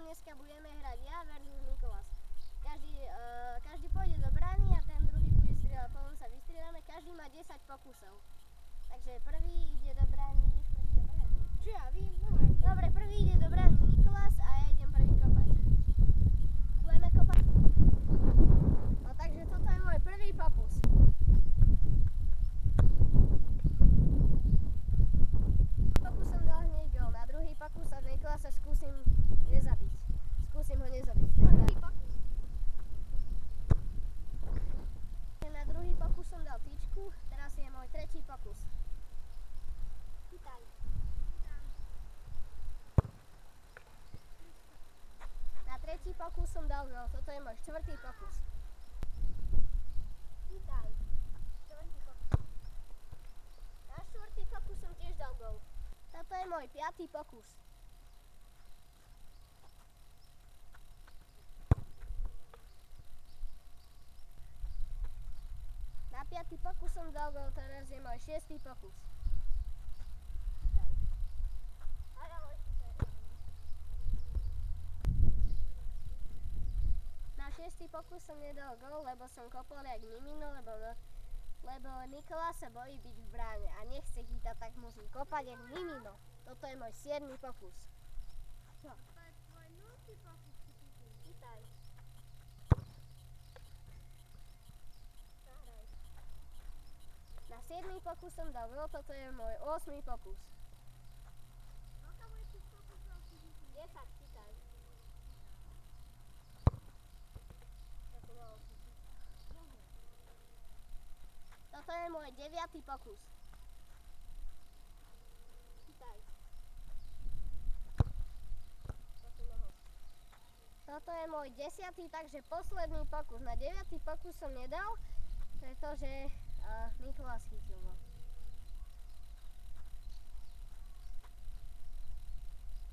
dneska budeme hrať ja versus Nikolás. Každý pôjde do brány a ten druhý bude strieľať, potom sa vystriedame, každý má 10 pokusov. Takže prvý ide do brány, ideš prvý do brány. Čo ja vím? Dobre, prvý ide do brány Nikolás a ja idem prvý kopať. Budeme kopať. No takže toto je môj prvý pokus. Pokusom dal hneď gól, na druhý pokus a Nikolása skúsim nezabiť. Skúsim ho nezabiť. Na druhý pokus som dal tyčku, teraz je môj tretí pokus. Chytaj. Na tretí pokus som dal gól, toto je môj štvrtý pokus. Chytaj. Štvrtý pokus. Na štvrtý pokus som tiež dal gól. Toto je môj piatý pokus. Na piatý pokus som dal gól, teraz je môj šiestý pokus. Chytaj. A ahoj, chytaj. Na šiestý pokus som nedal gól, lebo som kopol jak mimino, lebo Nikolás sa bojí byť v bráne a nechce chytať, tak musím kopať jak mimino. Toto je môj 7. pokus. Čo? To je tvoj 0. pokus. Chytaj. Zahraj. Na 7. pokus som dal gól, toto je môj 8. pokus. Koľko bude tých pokusov si chytiť? 10, chytaj. Toto je môj 9. pokus. Chytaj. Toto je môj 10., takže posledný pokus. Na 9. pokus som nedal, pretože Nikolás chytil ho.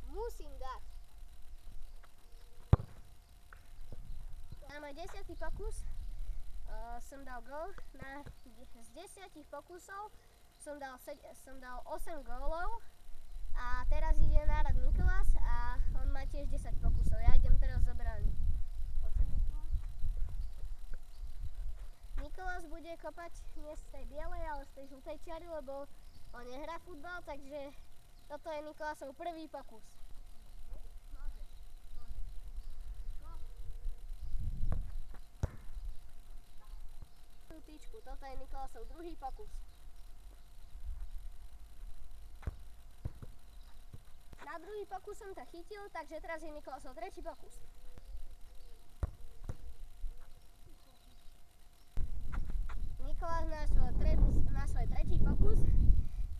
Musím dať. Na môj 10. pokus som dal gól. Z 10 pokusov som dal 8 gólov a teraz ide na rad Nikolás a on má tiež 10 pokusov. Ja idem teraz do brány. Nikolás bude kopať nie z tej bielej, ale z tej žltej čiary, lebo on nehrá futbal, takže toto je Nikolásov prvý pokus. Tyčku, toto je Nikolásov druhý pokus. Na druhý pokus som to chytil, takže teraz je Nikolásov tretí pokus. Nikolás na svoj tretí pokus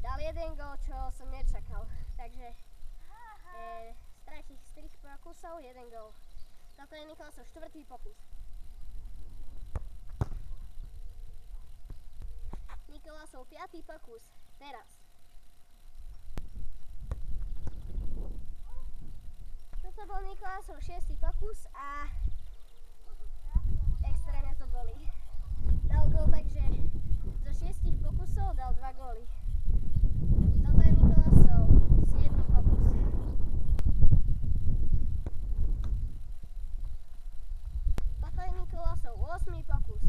dal jeden gól, čo som nečakal. Takže z tretích 3 pokusov jeden gól. Toto je Nikolásov štvrtý pokus. Nikolásov 5. pokus. Teraz. Toto bol Nikolásov 6. pokus a extrémne to bolí. Dal gól, takže zo 6 pokusov dal 2 góly. Toto je Nikolásov 7. pokus. Toto je Nikolásov 8. pokus.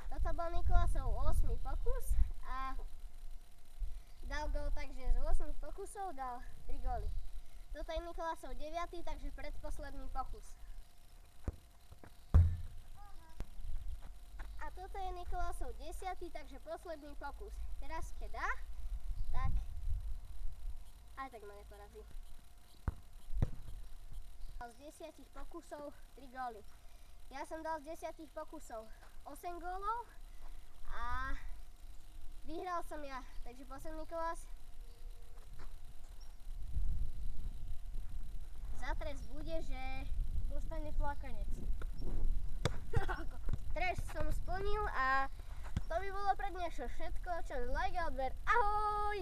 Toto bol Nikolásov 8. pokus a dal gól, takže z 8 pokusov dal 3 góly. Toto je Nikolásov 9., takže predposledný pokus. A toto je Nikolásov 10., takže posledný pokus. Teraz keď dá, tak aj tak ma neporazí. Z 10 pokusov 3 góly. Ja som dal z 10 pokusov 8 gólov a vyhral som ja, takže posledný Nikolás. Za trest bude, že Dostane flakanec. trest som splnil a to by bolo pre dnešok všetko. Čas, like a odber. Ahoj!